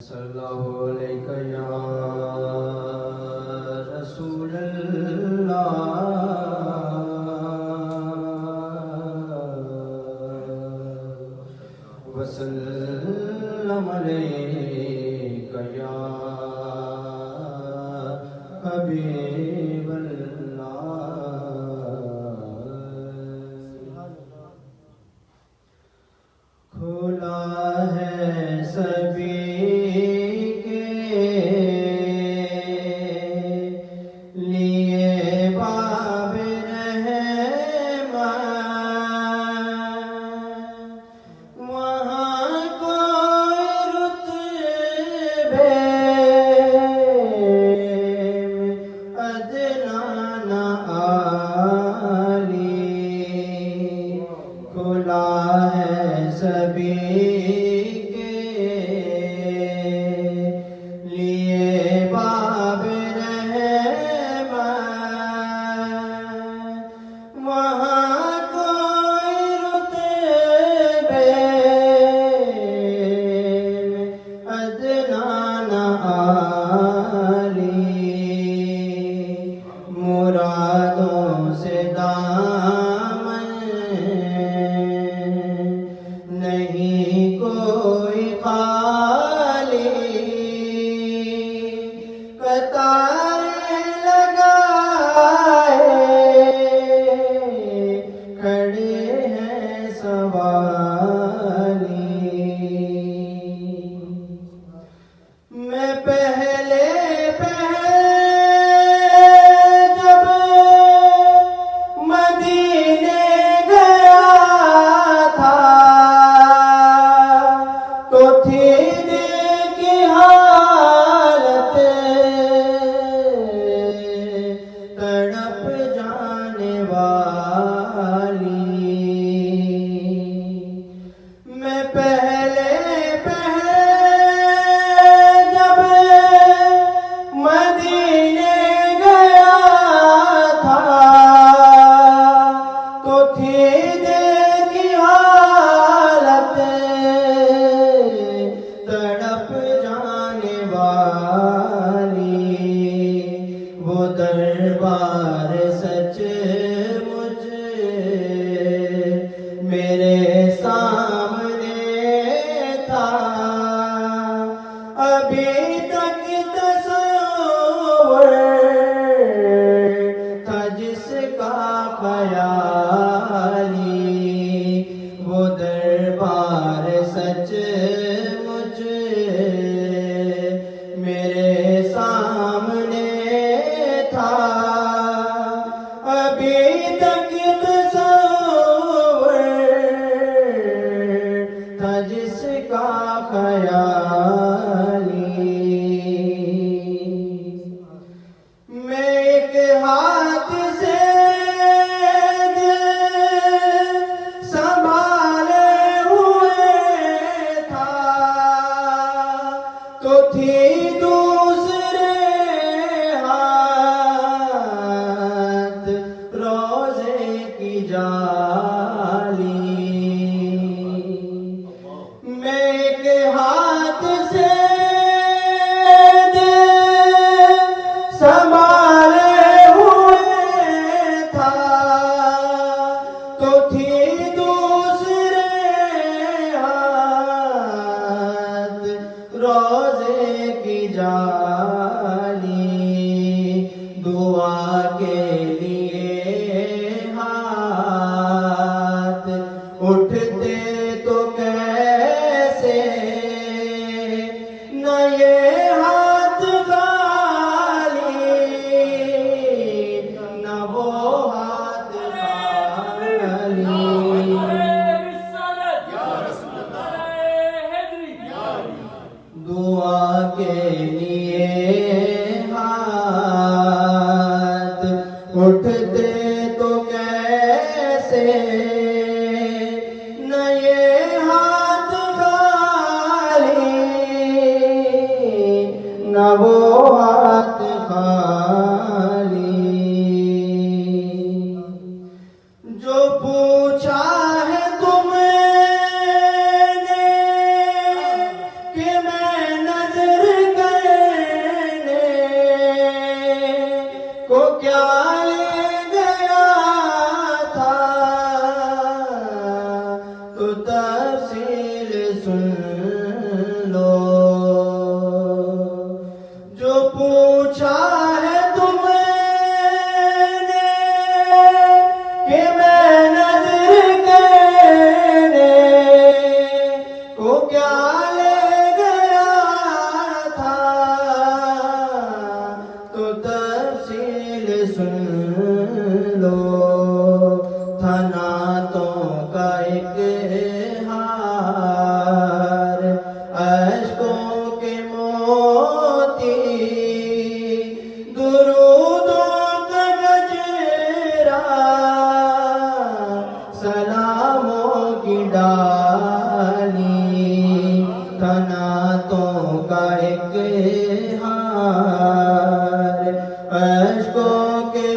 صلی اللہ علیہ یا رسول اللہ وسلم علیک یا حبیب اللہ. کھلا ہے سبھی کے لیے باب رحمت، وہاں کوئی رتبے ادنا نہ عالی. کھلا ہے سبھی کے لیے باب رحمت، وہاں کوئی رتبے ادنا نہ عالی. مرادوں سے دامن نہیں کوئی خالی. قطاریں لگائے کھڑے ہیں سوالی. میں پہلے جب مدینے گیا تھا تو تھی دل کی حالت تڑپ جانے والی. میں پہلے جب مدینے گیا تھا تو تھی دل کی حالت تڑپ جانے والی. وہ دربار سچ مجھ میرے سامنے تھا. ابھی تک تصور تھا جس کا خیالی. وہ دربار سچ مجھ میرے سامنے تھا. ابھی تک تصور تھا جس کا خیالی. میں ایک ہاتھ سے دل سنبھالے ہوئے تھا تو تھی دوسرے ہاتھ روزے کی جالی. میں ایک ہاتھ سے دل سنبھالے ہوئے تھا تو تھی دوسرے ہاتھ روزے کی جالی. دعا کے لیے ہاتھ اٹھتے تو کیسے، نہ یہ ہاتھ خالی نہ وہ ہاتھ خالی. دعا کے لیے ہاتھ اٹھتے تو کیسے، نہ یہ ہاتھ خالی نہ وہ ہاتھ خالی. جو پوچھا ہے تم نے کہ میں نظر کیا لے گیا تھا تو تفصیل سن لو. جو پوچھا ہے تم نے کہ میں نظر کرنے کو کیا لے گیا تھا تو تفصیل سن لو. تھا نعتوں کا ایک ہار اشکوں کے موتی درودوں کا گجرا سلاموں کی ڈالی. تھا نعتوں کا ایک ہار اشکوں کے